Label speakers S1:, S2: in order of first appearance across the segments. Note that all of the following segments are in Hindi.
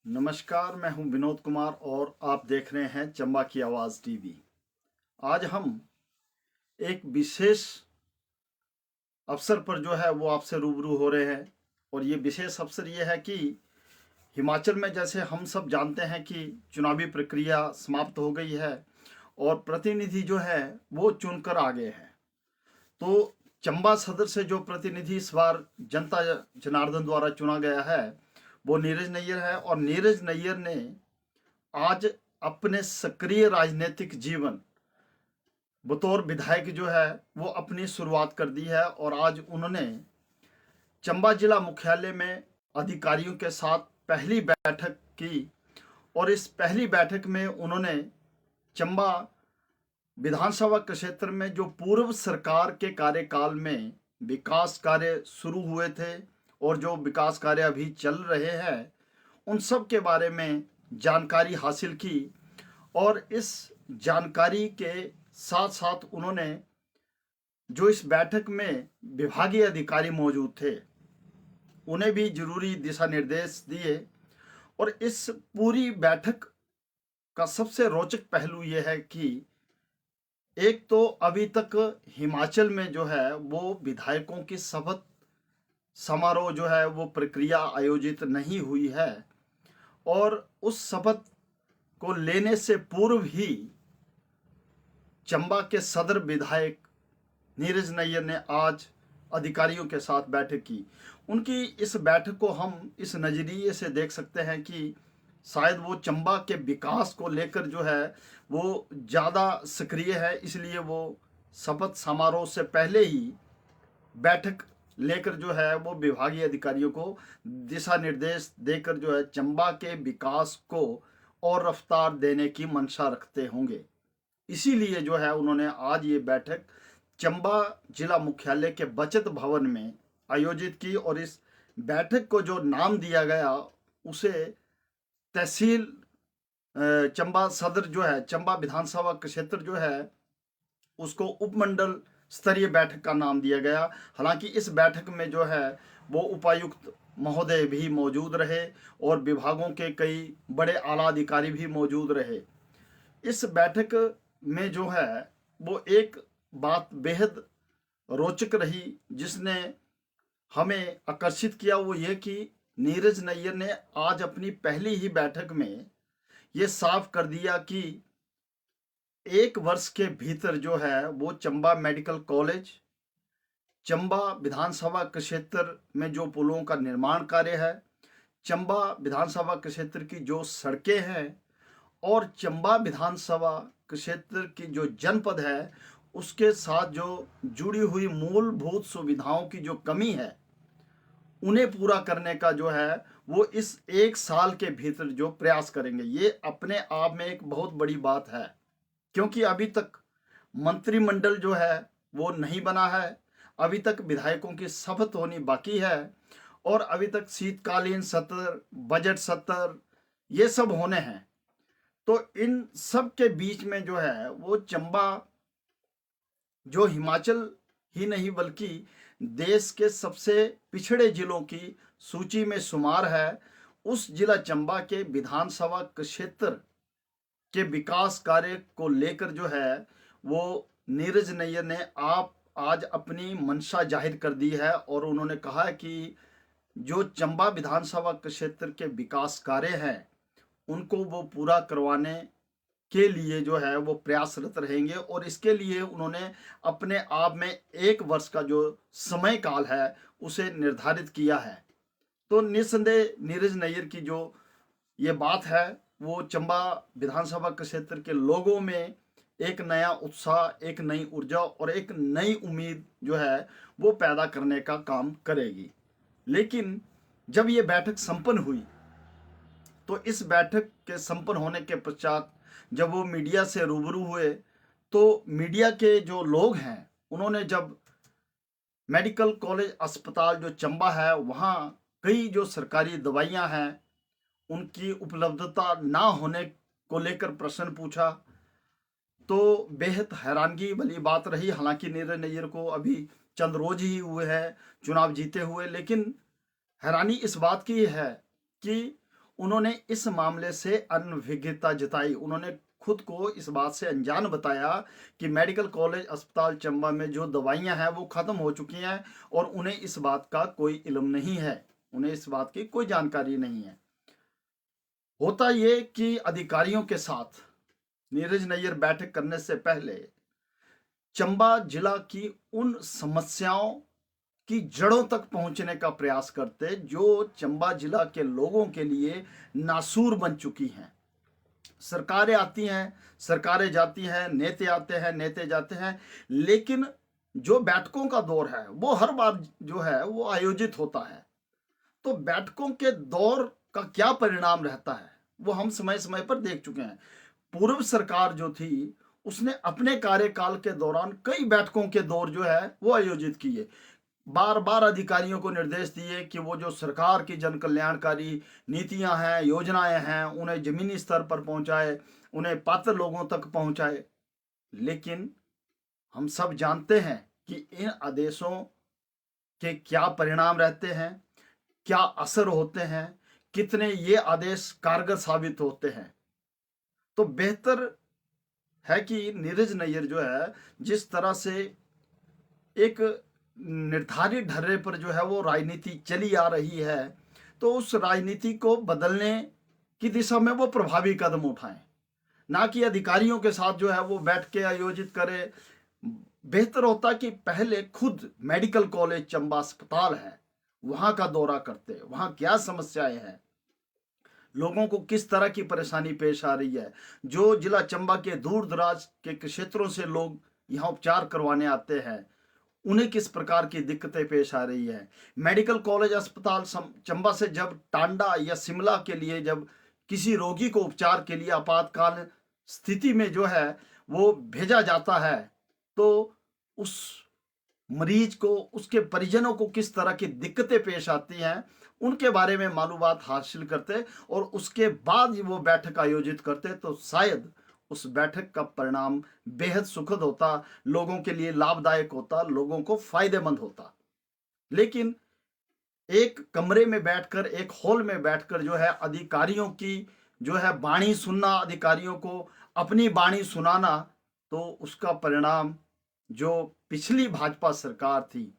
S1: नमस्कार, मैं हूं विनोद कुमार और आप देख रहे हैं चंबा की आवाज़ टीवी। आज हम एक विशेष अवसर पर जो है वो आपसे रूबरू हो रहे हैं और ये विशेष अवसर ये है कि हिमाचल में जैसे हम सब जानते हैं कि चुनावी प्रक्रिया समाप्त हो गई है और प्रतिनिधि जो है वो चुनकर आ गए हैं। तो चंबा सदर से जो प्रतिनिधि इस बार जनता जनार्दन द्वारा चुना गया है वो नीरज नैयर है और नीरज नैयर ने आज अपने सक्रिय राजनीतिक जीवन बतौर विधायक जो है वो अपनी शुरुआत कर दी है और आज उन्होंने चंबा जिला मुख्यालय में अधिकारियों के साथ पहली बैठक की और इस पहली बैठक में उन्होंने चंबा विधानसभा क्षेत्र में जो पूर्व सरकार के कार्यकाल में विकास कार्य शुरू हुए थे और जो विकास कार्य अभी चल रहे हैं उन सब के बारे में जानकारी हासिल की और इस जानकारी के साथ साथ उन्होंने जो इस बैठक में विभागीय अधिकारी मौजूद थे उन्हें भी जरूरी दिशा निर्देश दिए। और इस पूरी बैठक का सबसे रोचक पहलू यह है कि एक तो अभी तक हिमाचल में जो है वो विधायकों की शपथ समारोह जो है वो प्रक्रिया आयोजित नहीं हुई है और उस शपथ को लेने से पूर्व ही चंबा के सदर विधायक नीरज नैयर ने आज अधिकारियों के साथ बैठक की। उनकी इस बैठक को हम इस नज़रिए से देख सकते हैं कि शायद वो चंबा के विकास को लेकर जो है वो ज़्यादा सक्रिय है, इसलिए वो शपथ समारोह से पहले ही बैठक लेकर जो है वो विभागीय अधिकारियों को दिशा निर्देश देकर जो है चंबा के विकास को और रफ्तार देने की मंशा रखते होंगे। इसीलिए जो है उन्होंने आज ये बैठक चंबा जिला मुख्यालय के बचत भवन में आयोजित की और इस बैठक को जो नाम दिया गया उसे तहसील चंबा सदर जो है चंबा विधानसभा क्षेत्र जो है उसको उपमंडल स्तरीय बैठक का नाम दिया गया। हालांकि इस बैठक में जो है वो उपायुक्त महोदय भी मौजूद रहे और विभागों के कई बड़े आला अधिकारी भी मौजूद रहे। इस बैठक में जो है वो एक बात बेहद रोचक रही जिसने हमें आकर्षित किया, वो ये कि नीरज नैयर ने आज अपनी पहली ही बैठक में ये साफ कर दिया कि 1 वर्ष के भीतर जो है वो चंबा मेडिकल कॉलेज, चंबा विधानसभा क्षेत्र में जो पुलों का निर्माण कार्य है, चंबा विधानसभा क्षेत्र की जो सड़कें हैं और चंबा विधानसभा क्षेत्र की जो जनपद है उसके साथ जो जुड़ी हुई मूलभूत सुविधाओं की जो कमी है उन्हें पूरा करने का जो है वो इस 1 साल के भीतर जो प्रयास करेंगे। ये अपने आप में एक बहुत बड़ी बात है क्योंकि अभी तक मंत्रिमंडल जो है वो नहीं बना है, अभी तक विधायकों की शपथ होनी बाकी है और अभी तक शीतकालीन सत्र, बजट सत्र ये सब होने हैं। तो इन सब के बीच में जो है वो चंबा जो हिमाचल ही नहीं बल्कि देश के सबसे पिछड़े जिलों की सूची में शुमार है, उस जिला चंबा के विधानसभा क्षेत्र के विकास कार्य को लेकर जो है वो नीरज नैयर ने आज अपनी मंशा जाहिर कर दी है और उन्होंने कहा है कि जो चंबा विधानसभा क्षेत्र के विकास कार्य हैं उनको वो पूरा करवाने के लिए जो है वो प्रयासरत रहेंगे और इसके लिए उन्होंने अपने आप में 1 वर्ष का जो समय काल है उसे निर्धारित किया है। तो निस्संदेह नीरज नैयर की जो ये बात है वो चंबा विधानसभा क्षेत्र के लोगों में एक नया उत्साह, एक नई ऊर्जा और एक नई उम्मीद जो है वो पैदा करने का काम करेगी। लेकिन जब ये बैठक संपन्न हुई तो इस बैठक के संपन्न होने के पश्चात जब वो मीडिया से रूबरू हुए तो मीडिया के जो लोग हैं उन्होंने जब मेडिकल कॉलेज अस्पताल जो चंबा है वहाँ कई जो सरकारी दवाइयाँ हैं उनकी उपलब्धता ना होने को लेकर प्रश्न पूछा तो बेहद हैरानगी वाली बात रही। हालांकि नीरज नैयर को अभी चंद रोज ही हुए हैं चुनाव जीते हुए, लेकिन हैरानी इस बात की है कि उन्होंने इस मामले से अनभिज्ञता जताई। उन्होंने खुद को इस बात से अनजान बताया कि मेडिकल कॉलेज अस्पताल चंबा में जो दवाइयां हैं वो खत्म हो चुकी हैं और उन्हें इस बात का कोई इल्म नहीं है, उन्हें इस बात की कोई जानकारी नहीं है। होता ये कि अधिकारियों के साथ नीरज नैयर बैठक करने से पहले चंबा जिला की उन समस्याओं की जड़ों तक पहुंचने का प्रयास करते जो चंबा जिला के लोगों के लिए नासूर बन चुकी हैं। सरकारें आती हैं, सरकारें जाती हैं, नेता आते हैं, नेता जाते हैं, लेकिन जो बैठकों का दौर है वो हर बार जो है वो आयोजित होता है। तो बैठकों के दौर का क्या परिणाम रहता है वो हम समय समय पर देख चुके हैं। पूर्व सरकार जो थी उसने अपने कार्यकाल के दौरान कई बैठकों के दौर जो है वो आयोजित किए। बार बार अधिकारियों को निर्देश दिए कि वो जो सरकार की जन कल्याणकारी नीतियां हैं, योजनाएं हैं, उन्हें जमीनी स्तर पर पहुंचाए, उन्हें पात्र लोगों तक पहुंचाए। लेकिन हम सब जानते हैं कि इन आदेशों के क्या परिणाम रहते हैं, क्या असर होते हैं, कितने ये आदेश कारगर साबित होते हैं। तो बेहतर है कि नीरज नैयर जो है जिस तरह से एक निर्धारित ढर्रे पर जो है वो राजनीति चली आ रही है, तो उस राजनीति को बदलने की दिशा में वो प्रभावी कदम उठाएं, ना कि अधिकारियों के साथ जो है वो बैठ के आयोजित करे। बेहतर होता कि पहले खुद मेडिकल कॉलेज चंबा अस्पताल है वहां का दौरा करते, वहां क्या समस्याएं हैं, लोगों को किस तरह की परेशानी पेश आ रही है, जो जिला चंबा के दूर दराज के क्षेत्रों से लोग यहाँ उपचार करवाने आते हैं उन्हें किस प्रकार की दिक्कतें पेश आ रही है। मेडिकल कॉलेज अस्पताल चंबा से जब टांडा या शिमला के लिए जब किसी रोगी को उपचार के लिए आपातकाल स्थिति में जो है वो भेजा जाता है, तो उस मरीज को, उसके परिजनों को किस तरह की दिक्कतें पेश आती हैं उनके बारे में मालूमात हासिल करते और उसके बाद वो बैठक आयोजित करते, तो शायद उस बैठक का परिणाम बेहद सुखद होता, लोगों के लिए लाभदायक होता, लोगों को फायदेमंद होता। लेकिन एक कमरे में बैठकर, एक हॉल में बैठकर जो है अधिकारियों की जो है वाणी सुनना, अधिकारियों को अपनी वाणी सुनाना, तो उसका परिणाम जो पिछली भाजपा सरकार थी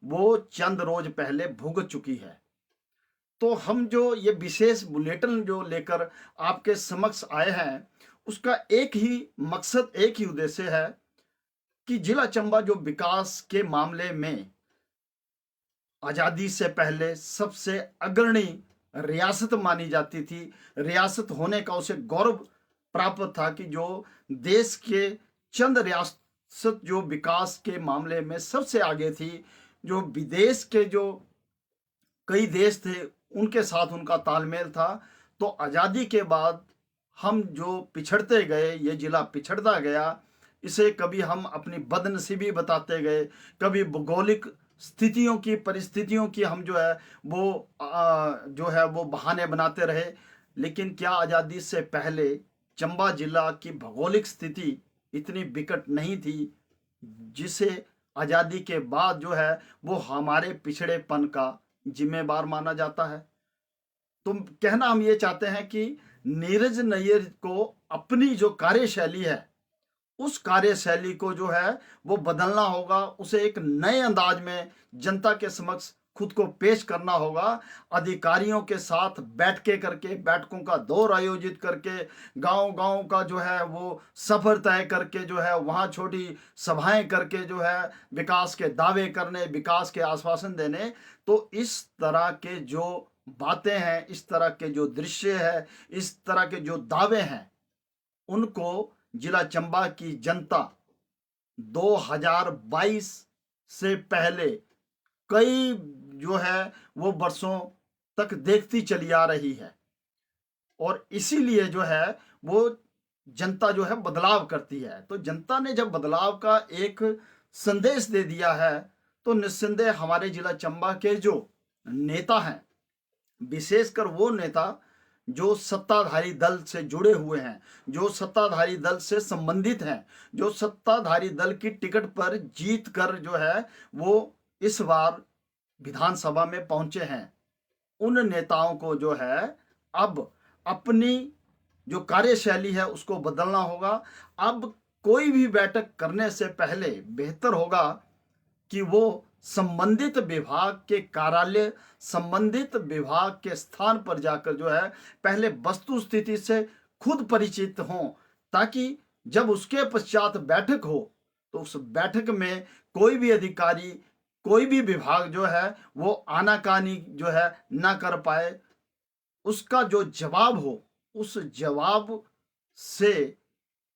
S1: वो चंद रोज पहले भुगत चुकी है। तो हम जो ये विशेष बुलेटिन जो लेकर आपके समक्ष आए हैं उसका एक ही मकसद, एक ही उद्देश्य है कि जिला चंबा जो विकास के मामले में आजादी से पहले सबसे अग्रणी रियासत मानी जाती थी, रियासत होने का उसे गौरव प्राप्त था कि जो देश के चंद रियासत जो विकास के मामले में सबसे आगे थी, जो विदेश के जो कई देश थे उनके साथ उनका तालमेल था। तो आज़ादी के बाद हम जो पिछड़ते गए, ये जिला पिछड़ता गया, इसे कभी हम अपनी बदनसीबी बताते गए, कभी भौगोलिक स्थितियों की, परिस्थितियों की हम जो है वो बहाने बनाते रहे। लेकिन क्या आज़ादी से पहले चंबा जिला की भौगोलिक स्थिति इतनी विकट नहीं थी जिसे आज़ादी के बाद जो है वो हमारे पिछड़ेपन का जिम्मेवार माना जाता है। तो कहना हम ये चाहते हैं कि नीरज नैयर को अपनी जो कार्यशैली है उस कार्यशैली को जो है वो बदलना होगा, उसे एक नए अंदाज में जनता के समक्ष खुद को पेश करना होगा। अधिकारियों के साथ बैठकों का दौर आयोजित करके, गांव-गांव का जो है वो सफर तय करके जो है वहां छोटी सभाएं करके जो है विकास के दावे करने, विकास के आश्वासन देने। तो इस तरह के जो बातें हैं, इस तरह के जो दृश्य है, इस तरह के जो दावे हैं, उनको जिला चंबा की जनता 2022 से पहले कई जो है वो वर्षों तक देखती चली आ रही है और इसीलिए जो है वो जनता जो है बदलाव करती है। तो जनता ने जब बदलाव का एक संदेश दे दिया है तो निस्संदेह हमारे जिला चंबा के जो नेता हैं, विशेषकर वो नेता जो सत्ताधारी दल से जुड़े हुए हैं, जो सत्ताधारी दल से संबंधित हैं, जो सत्ताधारी दल की टिकट पर जीत कर जो है वो इस बार विधानसभा में पहुंचे हैं, उन नेताओं को जो है अब अपनी जो कार्यशैली है उसको बदलना होगा। अब कोई भी बैठक करने से पहले बेहतर होगा कि वो संबंधित विभाग के कार्यालय, संबंधित विभाग के स्थान पर जाकर जो है पहले वस्तु स्थिति से खुद परिचित हों, ताकि जब उसके पश्चात बैठक हो तो उस बैठक में कोई भी अधिकारी, कोई भी विभाग जो है वो आनाकानी जो है ना कर पाए। उसका जो जवाब हो, उस जवाब से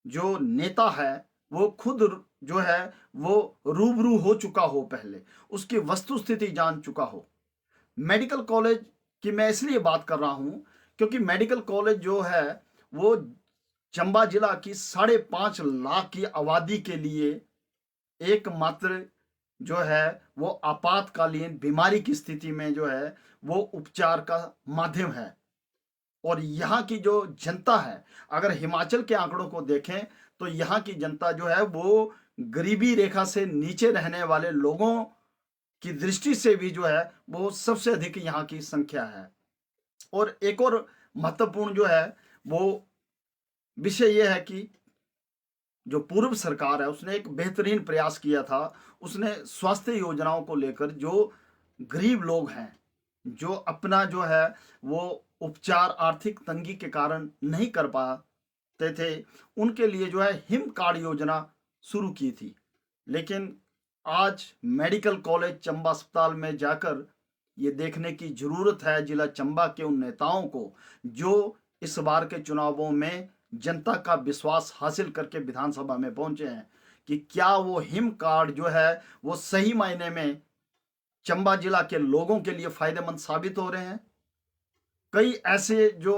S1: जो नेता है वो खुद जो है वो रूबरू हो चुका हो, पहले उसकी वस्तु स्थिति जान चुका हो। मेडिकल कॉलेज की मैं इसलिए बात कर रहा हूं क्योंकि मेडिकल कॉलेज जो है वो चंबा जिला की 5.5 लाख की आबादी के लिए एकमात्र जो है वो आपातकालीन बीमारी की स्थिति में जो है वो उपचार का माध्यम है। और यहाँ की जो जनता है, अगर हिमाचल के आंकड़ों को देखें तो यहाँ की जनता जो है वो गरीबी रेखा से नीचे रहने वाले लोगों की दृष्टि से भी जो है वो सबसे अधिक यहाँ की संख्या है। और एक और महत्वपूर्ण जो है वो विषय यह है कि जो पूर्व सरकार है उसने एक बेहतरीन प्रयास किया था। उसने स्वास्थ्य योजनाओं को लेकर जो गरीब लोग हैं, जो अपना जो है वो उपचार आर्थिक तंगी के कारण नहीं कर पाते थे, उनके लिए जो है हिम कार्ड योजना शुरू की थी। लेकिन आज मेडिकल कॉलेज चंबा अस्पताल में जाकर ये देखने की जरूरत है जिला चंबा के उन नेताओं को जो इस बार के चुनावों में जनता का विश्वास हासिल करके विधानसभा में पहुंचे हैं, कि क्या वो हिम कार्ड जो है वो सही मायने में चंबा जिला के लोगों के लिए फायदेमंद साबित हो रहे हैं। कई ऐसे जो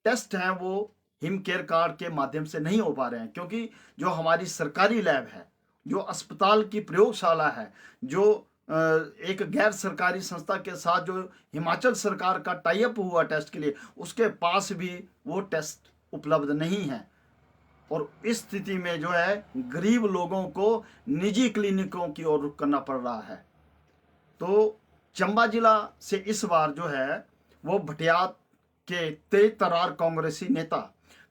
S1: टेस्ट हैं वो हिम केयर कार्ड के माध्यम से नहीं हो पा रहे हैं, क्योंकि जो हमारी सरकारी लैब है, जो अस्पताल की प्रयोगशाला है, जो एक गैर सरकारी संस्था के साथ जो हिमाचल सरकार का टाई अप हुआ टेस्ट के लिए, उसके पास भी वो टेस्ट उपलब्ध नहीं है। और इस स्थिति में जो है गरीब लोगों को निजी क्लिनिकों की ओर रुख करना पड़ रहा है। तो चंबा जिला से इस बार जो है वो भटियात के तेज तर्रार कांग्रेसी नेता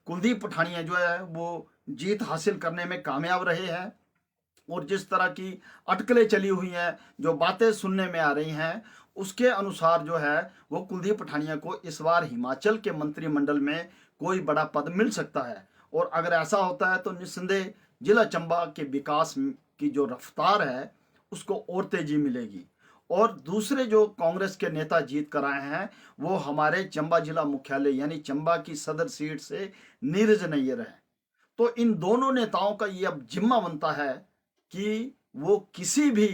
S1: कुलदीप पठानिया जो है वो जीत हासिल करने में कामयाब रहे हैं। और जिस तरह की अटकलें चली हुई हैं, जो बातें सुनने में आ रही हैं, उसके अनुसार जो है वो कुलदीप पठानिया को इस बार हिमाचल के मंत्रिमंडल में कोई बड़ा पद मिल सकता है। और अगर ऐसा होता है तो निस्संदेह जिला चंबा के विकास की जो रफ्तार है उसको और तेजी मिलेगी। और दूसरे जो कांग्रेस के नेता जीत कर आए हैं वो हमारे चंबा जिला मुख्यालय यानी चंबा की सदर सीट से नीरज नैयर है। तो इन दोनों नेताओं का ये अब जिम्मा बनता है कि वो किसी भी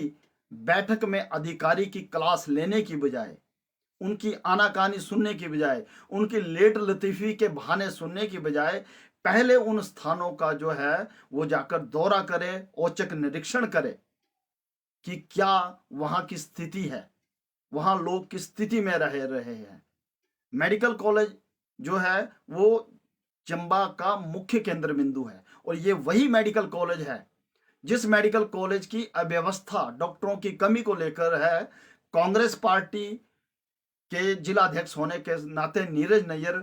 S1: बैठक में अधिकारी की क्लास लेने की बजाय, उनकी आनाकानी सुनने की बजाय, उनकी लेट लतीफ़ी के बहाने सुनने की बजाय पहले उन स्थानों का जो है वो जाकर दौरा करे, औचक निरीक्षण करे कि क्या वहां की स्थिति है, वहां लोग किस स्थिति में रह रहे हैं। मेडिकल कॉलेज जो है वो चंबा का मुख्य केंद्र बिंदु है। और ये वही मेडिकल कॉलेज है जिस मेडिकल कॉलेज की अव्यवस्था, डॉक्टरों की कमी को लेकर है कांग्रेस पार्टी के जिलाध्यक्ष होने के नाते नीरज नैयर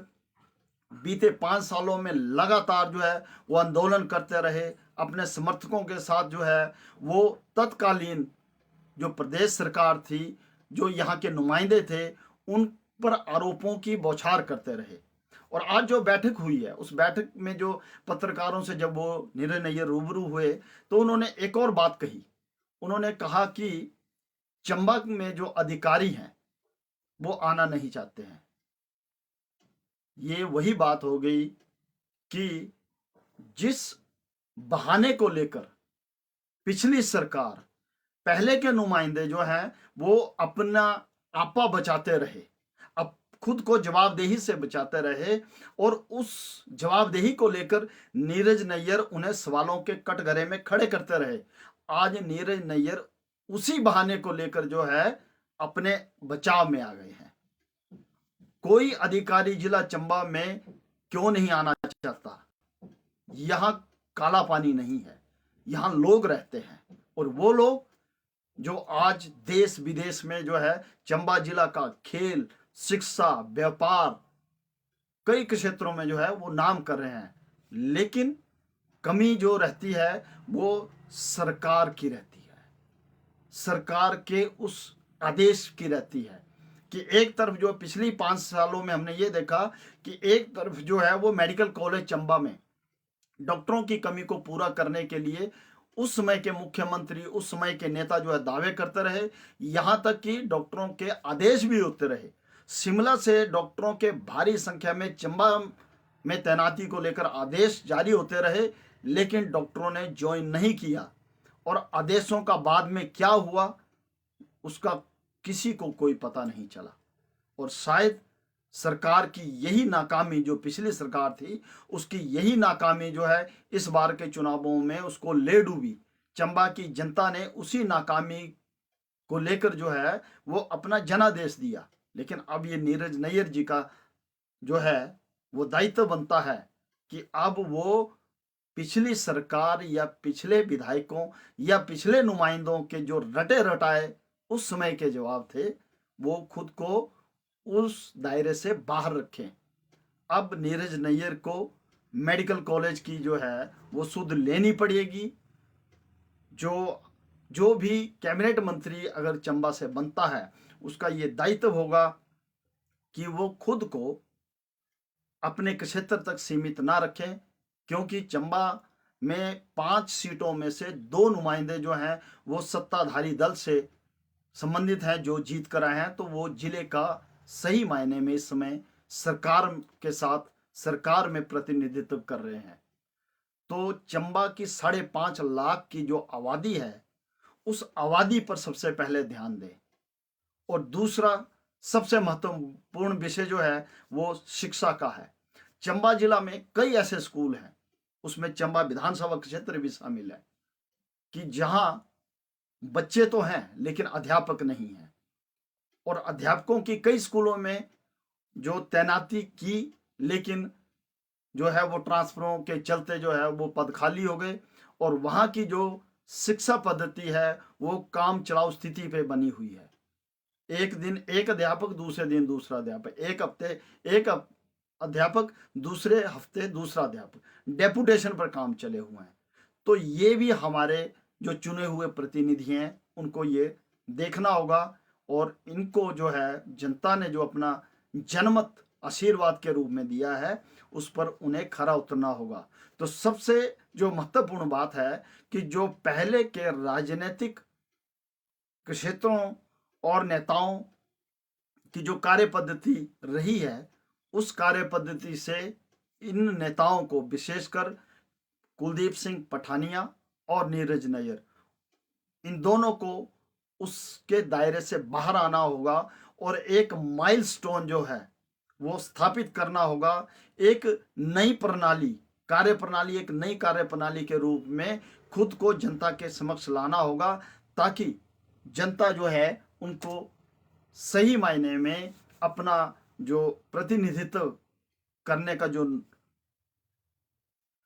S1: बीते 5 सालों में लगातार जो है वो आंदोलन करते रहे। अपने समर्थकों के साथ जो है वो तत्कालीन जो प्रदेश सरकार थी, जो यहाँ के नुमाइंदे थे, उन पर आरोपों की बौछार करते रहे। और आज जो बैठक हुई है उस बैठक में जो पत्रकारों से जब वो नीरज नैयर रूबरू हुए तो उन्होंने एक और बात कही। उन्होंने कहा कि चंबा में जो अधिकारी हैं वो आना नहीं चाहते हैं। ये वही बात हो गई कि जिस बहाने को लेकर पिछली सरकार, पहले के नुमाइंदे जो हैं वो अपना आपा बचाते रहे, अब खुद को जवाबदेही से बचाते रहे, और उस जवाबदेही को लेकर नीरज नैयर उन्हें सवालों के कटघरे में खड़े करते रहे। आज नीरज नैयर उसी बहाने को लेकर जो है अपने बचाव में आ गए हैं। कोई अधिकारी जिला चंबा में क्यों नहीं आना चाहता? यहां काला पानी नहीं है, यहां लोग रहते हैं। और वो लोग जो आज देश विदेश में जो है चंबा जिला का खेल, शिक्षा, व्यापार, कई क्षेत्रों में जो है वो नाम कर रहे हैं, लेकिन कमी जो रहती है वो सरकार की रहती है, सरकार के उस आदेश की रहती है कि एक तरफ जो पिछली 5 सालों में हमने ये देखा कि एक तरफ जो है वो मेडिकल कॉलेज चंबा में डॉक्टरों की कमी को पूरा करने के लिए उस समय के मुख्यमंत्री, उस समय के नेता जो है दावे करते रहे, यहाँ तक कि डॉक्टरों के आदेश भी होते रहे। शिमला से डॉक्टरों के भारी संख्या में चंबा में तैनाती को लेकर आदेश जारी होते रहे, लेकिन डॉक्टरों ने ज्वाइन नहीं किया और आदेशों का बाद में क्या हुआ उसका किसी को कोई पता नहीं चला। और शायद सरकार की यही नाकामी, जो पिछली सरकार थी उसकी यही नाकामी जो है इस बार के चुनावों में उसको ले डूबी। चंबा की जनता ने उसी नाकामी को लेकर जो है वो अपना जनादेश दिया। लेकिन अब ये नीरज नैयर जी का जो है वो दायित्व बनता है कि अब वो पिछली सरकार या पिछले विधायकों या पिछले नुमाइंदों के जो रटे रटाए उस समय के जवाब थे वो खुद को उस दायरे से बाहर रखें। अब नीरज नैयर को मेडिकल कॉलेज की जो है वो सुध लेनी पड़ेगी। जो भी कैबिनेट मंत्री अगर चंबा से बनता है उसका ये दायित्व होगा कि वो खुद को अपने क्षेत्र तक सीमित ना रखें, क्योंकि चंबा में 5 सीटों में से 2 नुमाइंदे जो हैं वो सत्ताधारी दल से संबंधित हैं जो जीत कर आए हैं। तो वो जिले का सही मायने में इस समय सरकार के साथ सरकार में प्रतिनिधित्व कर रहे हैं। तो चंबा की 5.5 लाख की जो आबादी है उस आबादी पर सबसे पहले ध्यान दें। और दूसरा सबसे महत्वपूर्ण विषय जो है वो शिक्षा का है। चंबा जिला में कई ऐसे स्कूल हैं, उसमें चंबा विधानसभा क्षेत्र भी शामिल है, कि जहां बच्चे तो हैं लेकिन अध्यापक नहीं हैं। और अध्यापकों की कई स्कूलों में जो तैनाती की, लेकिन जो है वो ट्रांसफरों के चलते जो है वो पद खाली हो गए और वहाँ की जो शिक्षा पद्धति है वो काम चलाऊ स्थिति पे बनी हुई है। एक दिन एक अध्यापक, दूसरे दिन दूसरा अध्यापक, एक हफ्ते एक अध्यापक, दूसरे हफ्ते दूसरा अध्यापक, डेपुटेशन पर काम चले हुए हैं। तो ये भी हमारे जो चुने हुए प्रतिनिधि हैं उनको ये देखना होगा और इनको जो है जनता ने जो अपना जनमत आशीर्वाद के रूप में दिया है उस पर उन्हें खरा उतरना होगा। तो सबसे जो महत्वपूर्ण बात है कि जो पहले के राजनीतिक क्षेत्रों और नेताओं की जो कार्य पद्धति रही है उस कार्य पद्धति से इन नेताओं को, विशेषकर कुलदीप सिंह पठानिया और नीरज नैयर, इन दोनों को उसके दायरे से बाहर आना होगा और एक माइलस्टोन जो है वो स्थापित करना होगा। एक नई प्रणाली, कार्य प्रणाली, एक नई कार्य प्रणाली के रूप में खुद को जनता के समक्ष लाना होगा, ताकि जनता जो है उनको सही मायने में अपना जो प्रतिनिधित्व करने का जो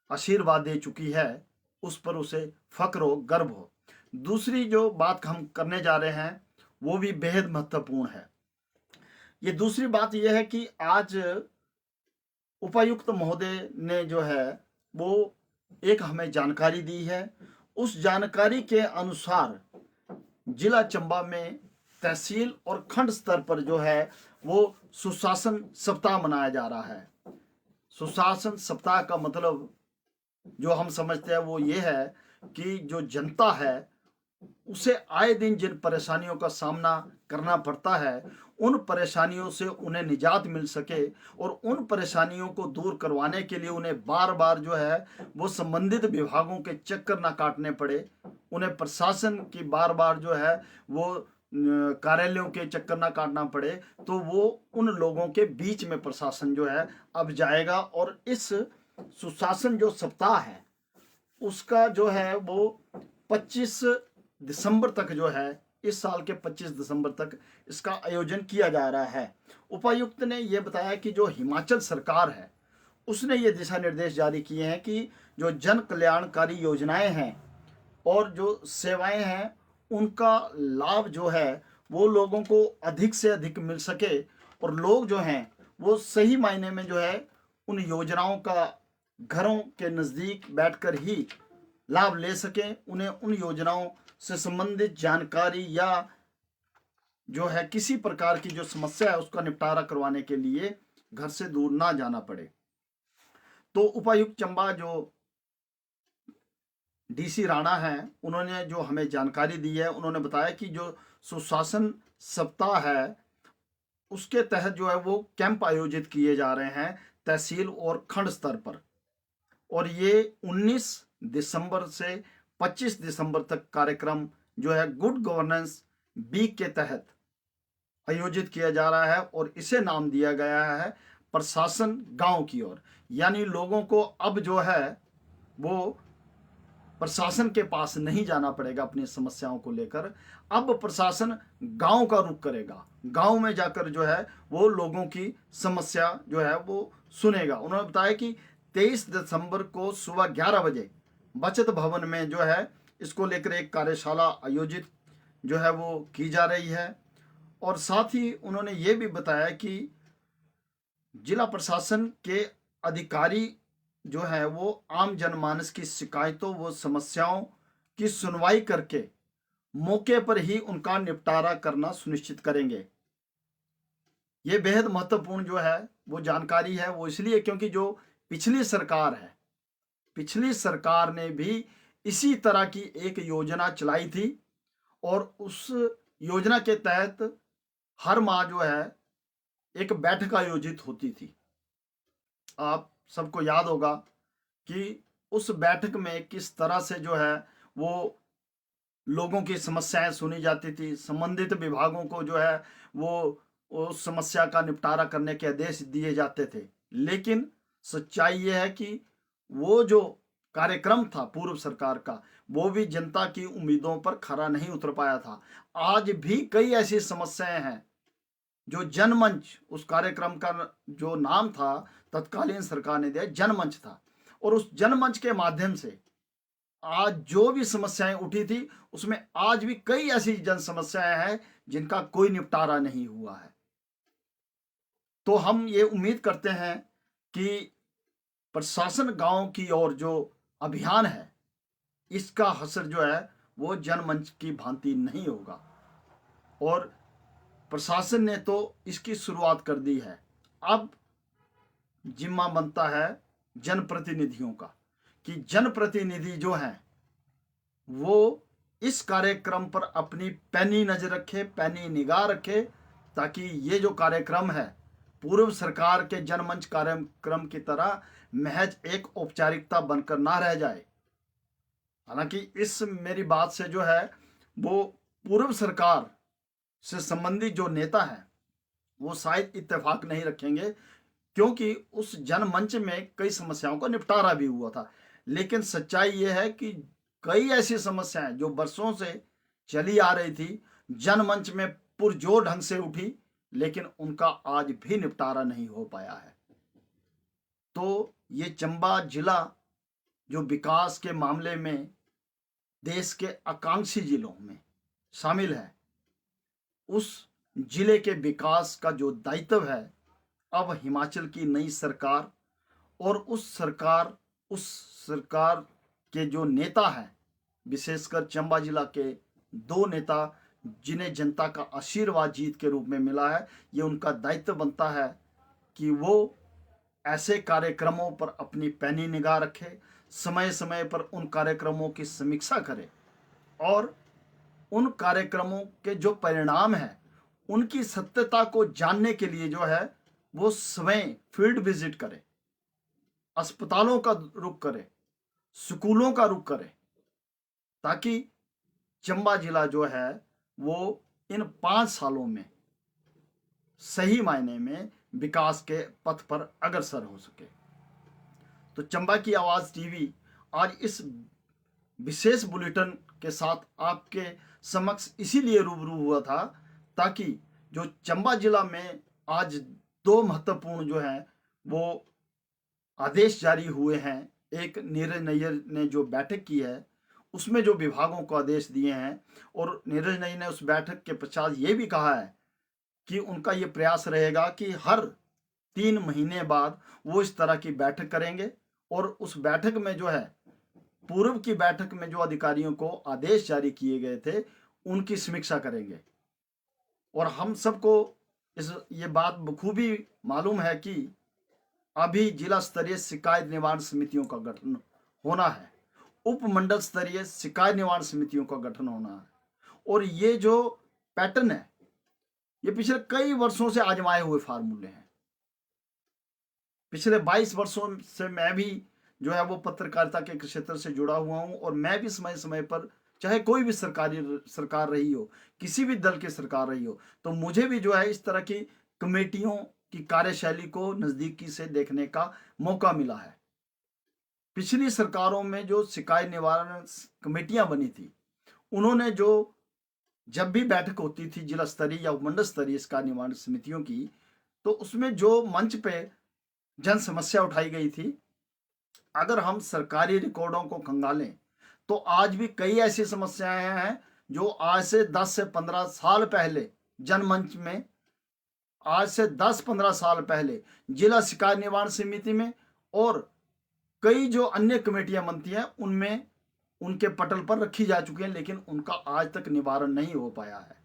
S1: आशीर्वाद दे चुकी है उस पर उसे फक्र हो, गर्व हो। दूसरी जो बात हम करने जा रहे हैं वो भी बेहद महत्वपूर्ण है। ये दूसरी बात यह है कि आज उपायुक्त महोदय ने जो है वो एक हमें जानकारी दी है। उस जानकारी के अनुसार जिला चंबा में तहसील और खंड स्तर पर जो है वो सुशासन सप्ताह मनाया जा रहा है। सुशासन सप्ताह का मतलब जो हम समझते हैं वो ये है कि जो जनता है उसे आए दिन जिन परेशानियों का सामना करना पड़ता है उन परेशानियों से उन्हें निजात मिल सके और उन परेशानियों को दूर करवाने के लिए उन्हें बार बार जो है वो संबंधित विभागों के चक्कर ना काटने पड़े, उन्हें प्रशासन की बार बार जो है वो कार्यालयों के चक्कर ना काटना पड़े। तो वो उन लोगों के बीच में प्रशासन जो है अब जाएगा और इस सुशासन जो सप्ताह है उसका जो है वो 25 दिसंबर तक जो है, इस साल के 25 दिसंबर तक इसका आयोजन किया जा रहा है। उपायुक्त ने यह बताया कि जो हिमाचल सरकार है उसने ये दिशा निर्देश जारी किए हैं कि जो जन कल्याणकारी योजनाएं हैं और जो सेवाएं हैं उनका लाभ जो है वो लोगों को अधिक से अधिक मिल सके और लोग जो हैं वो सही मायने में जो है उन योजनाओं का घरों के नज़दीक बैठकर ही लाभ ले सकें, उन्हें उन योजनाओं से संबंधित जानकारी या जो है किसी प्रकार की जो समस्या है उसका निपटारा करवाने के लिए घर से दूर ना जाना पड़े। तो उपायुक्त चंबा जो डीसी राणा हैं, उन्होंने जो हमें जानकारी दी है, उन्होंने बताया कि जो सुशासन सप्ताह है उसके तहत जो है वो कैंप आयोजित किए जा रहे हैं तहसील और खंड स्तर पर, और ये 19 दिसंबर से 25 दिसंबर तक कार्यक्रम जो है गुड गवर्नेंस वीक के तहत आयोजित किया जा रहा है, और इसे नाम दिया गया है प्रशासन गांव की ओर। यानी लोगों को अब जो है वो प्रशासन के पास नहीं जाना पड़ेगा अपनी समस्याओं को लेकर, अब प्रशासन गांव का रुख करेगा, गांव में जाकर जो है वो लोगों की समस्या जो है वो सुनेगा। उन्होंने बताया कि 23 दिसंबर को सुबह 11 बजे बचत भवन में जो है इसको लेकर एक कार्यशाला आयोजित जो है वो की जा रही है। और साथ ही उन्होंने ये भी बताया कि जिला प्रशासन के अधिकारी जो है वो आम जनमानस की शिकायतों व समस्याओं की सुनवाई करके मौके पर ही उनका निपटारा करना सुनिश्चित करेंगे। ये बेहद महत्वपूर्ण जो है वो जानकारी है, वो इसलिए क्योंकि जो पिछली सरकार है, पिछली सरकार ने भी इसी तरह की एक योजना चलाई थी, और उस योजना के तहत हर माह जो है एक बैठक आयोजित होती थी। आप सबको याद होगा कि उस बैठक में किस तरह से जो है वो लोगों की समस्याएं सुनी जाती थी, संबंधित विभागों को जो है वो उस समस्या का निपटारा करने के आदेश दिए जाते थे। लेकिन सच्चाई ये है कि वो जो कार्यक्रम था पूर्व सरकार का, वो भी जनता की उम्मीदों पर खरा नहीं उतर पाया था। आज भी कई ऐसी समस्याएं हैं जो जनमंच, उस कार्यक्रम का जो नाम था तत्कालीन सरकार ने दिया जनमंच था, और उस जनमंच के माध्यम से आज जो भी समस्याएं उठी थी उसमें आज भी कई ऐसी जन समस्याएं हैं जिनका कोई निपटारा नहीं हुआ है। तो हम ये उम्मीद करते हैं कि प्रशासन गांव की ओर जो अभियान है इसका असर जो है वो जनमंच की भांति नहीं होगा, और प्रशासन ने तो इसकी शुरुआत कर दी है। अब जिम्मा बनता है जनप्रतिनिधियों का कि जनप्रतिनिधि जो हैं वो इस कार्यक्रम पर अपनी पैनी नजर रखे, पैनी निगाह रखे, ताकि ये जो कार्यक्रम है पूर्व सरकार के जनमंच कार्यक्रम की तरह महज एक औपचारिकता बनकर ना रह जाए। हालांकि इस मेरी बात से जो है वो पूर्व सरकार से संबंधित जो नेता हैं वो शायद इत्तेफाक नहीं रखेंगे, क्योंकि उस जनमंच में कई समस्याओं का निपटारा भी हुआ था। लेकिन सच्चाई ये है कि कई ऐसी समस्याएं जो बरसों से चली आ रही थी जनमंच में पुरजोर ढंग से उठी, लेकिन उनका आज भी निपटारा नहीं हो पाया है। तो ये चंबा जिला जो विकास के मामले में देश के आकांक्षी जिलों में शामिल है, उस जिले के विकास का जो दायित्व है अब हिमाचल की नई सरकार और उस सरकार के जो नेता हैं, विशेषकर चंबा जिला के दो नेता जिन्हें जनता का आशीर्वाद जीत के रूप में मिला है, ये उनका दायित्व बनता है कि वो ऐसे कार्यक्रमों पर अपनी पैनी निगाह रखे, समय समय पर उन कार्यक्रमों की समीक्षा करे, और उन कार्यक्रमों के जो परिणाम हैं उनकी सत्यता को जानने के लिए जो है वो स्वयं फील्ड विजिट करे, अस्पतालों का रुख करे, स्कूलों का रुख करे, ताकि चंबा जिला जो है वो इन 5 सालों में सही मायने में विकास के पथ पर अग्रसर हो सके। तो चंबा की आवाज़ टीवी आज इस विशेष बुलेटिन के साथ आपके समक्ष इसीलिए रूबरू हुआ था ताकि जो चंबा जिला में आज 2 महत्वपूर्ण जो हैं वो आदेश जारी हुए हैं। एक नीरज नैयर ने जो बैठक की है उसमें जो विभागों को आदेश दिए हैं, और नीरज नैयर ने उस बैठक के पश्चात ये भी कहा है कि उनका ये प्रयास रहेगा कि हर 3 महीने बाद वो इस तरह की बैठक करेंगे और उस बैठक में जो है, पूर्व की बैठक में जो अधिकारियों को आदेश जारी किए गए थे उनकी समीक्षा करेंगे। और हम सबको ये बात बखूबी मालूम है कि अभी जिला स्तरीय शिकायत निवारण समितियों का गठन होना है, उपमंडल स्तरीय शिकायत निवारण समितियों का गठन होना है। और ये जो पैटर्न है ये पिछले कई वर्षों से आजमाए हुए फार्मूले हैं। पिछले 22 वर्षों से मैं भी जो है वो पत्रकारिता के क्षेत्र से जुड़ा हुआ हूं और मैं भी समय समय पर, चाहे कोई भी सरकार रही हो, किसी भी दल की सरकार रही हो, तो मुझे भी जो है इस तरह की कमेटियों की कार्यशैली को नजदीकी से देखने का मौका मिला है। पिछली सरकारों में जो शिकायत निवारण कमेटियां बनी थी, उन्होंने जो जब भी बैठक होती थी जिला स्तरीय या उपमंडल स्तरीय शिकायत निवारण समितियों की, तो उसमें जो मंच पे जन समस्या उठाई गई थी, अगर हम सरकारी रिकॉर्डों को खंगालें तो आज भी कई ऐसी समस्याएं हैं जो आज से 10 से 15 साल पहले जनमंच में, आज से 10-15 साल पहले जिला शिकायत निवारण समिति में और कई जो अन्य कमेटियां बनती हैं उनमें उनके पटल पर रखी जा चुकी हैं, लेकिन उनका आज तक निवारण नहीं हो पाया है।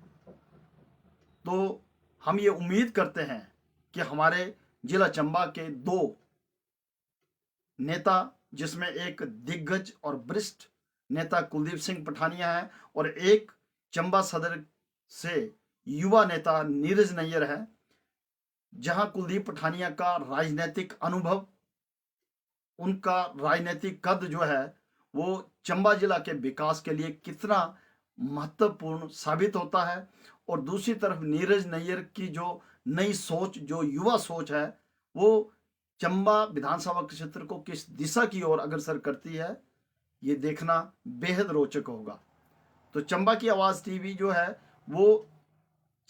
S1: तो हम ये उम्मीद करते हैं कि हमारे जिला चंबा के 2 नेता, जिसमें एक दिग्गज और वरिष्ठ नेता कुलदीप सिंह पठानिया है और एक चंबा सदर से युवा नेता नीरज नैयर है, जहां कुलदीप पठानिया का राजनीतिक अनुभव, उनका राजनीतिक कद जो है वो चंबा जिला के विकास के लिए कितना महत्वपूर्ण साबित होता है, और दूसरी तरफ नीरज नैयर की जो नई सोच, जो युवा सोच है, वो चंबा विधानसभा क्षेत्र को किस दिशा की ओर अग्रसर करती है, ये देखना बेहद रोचक होगा। तो चंबा की आवाज़ टीवी जो है वो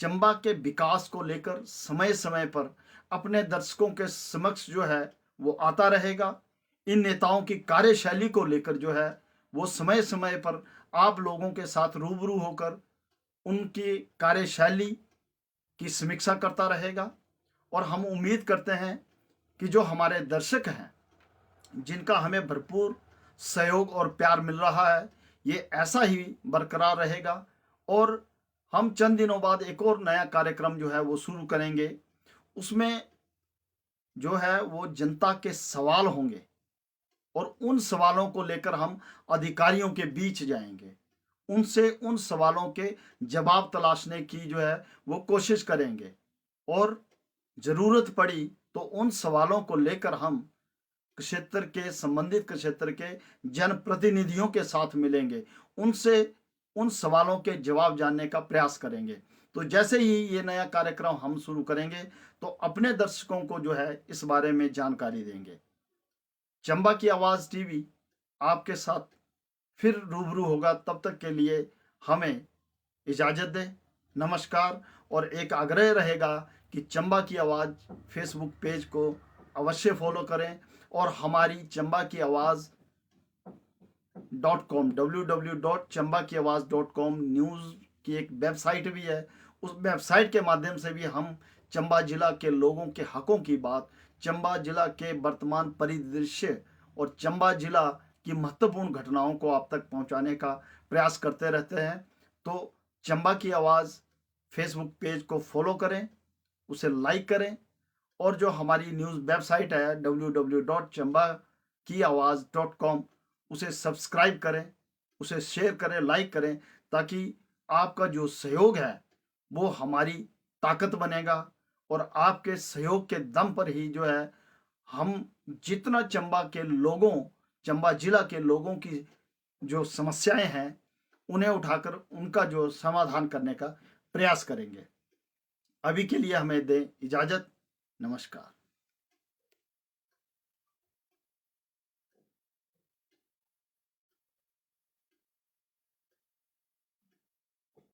S1: चंबा के विकास को लेकर समय समय पर अपने दर्शकों के समक्ष जो है वो आता रहेगा। इन नेताओं की कार्यशैली को लेकर जो है वो समय समय पर आप लोगों के साथ रूबरू होकर उनकी कार्यशैली की समीक्षा करता रहेगा। और हम उम्मीद करते हैं कि जो हमारे दर्शक हैं, जिनका हमें भरपूर सहयोग और प्यार मिल रहा है, ये ऐसा ही बरकरार रहेगा। और हम चंद दिनों बाद एक और नया कार्यक्रम जो है वो शुरू करेंगे। उसमें जो है वो जनता के सवाल होंगे और उन सवालों को लेकर हम अधिकारियों के बीच जाएंगे, उनसे उन सवालों के जवाब तलाशने की जो है वो कोशिश करेंगे, और ज़रूरत पड़ी तो उन सवालों को लेकर हम क्षेत्र के, संबंधित क्षेत्र के जनप्रतिनिधियों के साथ मिलेंगे, उनसे उन सवालों के जवाब जानने का प्रयास करेंगे। तो जैसे ही ये नया कार्यक्रम हम शुरू करेंगे तो अपने दर्शकों को जो है इस बारे में जानकारी देंगे। चंबा की आवाज़ टीवी आपके साथ फिर रूबरू होगा, तब तक के लिए हमें इजाज़त दें। नमस्कार। और एक आग्रह रहेगा कि चंबा की आवाज़ फेसबुक पेज को अवश्य फॉलो करें और हमारी चंबा की आवाज़ .com www.chambakiawaz.com न्यूज़ की एक वेबसाइट भी है। उस वेबसाइट के माध्यम से भी हम चंबा जिला के लोगों के हकों की बात, चंबा जिला के वर्तमान परिदृश्य और चंबा जिला की महत्वपूर्ण घटनाओं को आप तक पहुंचाने का प्रयास करते रहते हैं। तो चंबा की आवाज़ फेसबुक पेज को फॉलो करें, उसे लाइक करें, और जो हमारी न्यूज़ वेबसाइट है www.chambakiawaz.com उसे सब्सक्राइब करें, उसे शेयर करें, लाइक करें, ताकि आपका जो सहयोग है वो हमारी ताकत बनेगा। और आपके सहयोग के दम पर ही जो है हम जितना चंबा के लोगों, चंबा जिला के लोगों की जो समस्याएं हैं उन्हें उठाकर उनका जो समाधान करने का प्रयास करेंगे। अभी के लिए हमें दें इजाज़त। नमस्कार।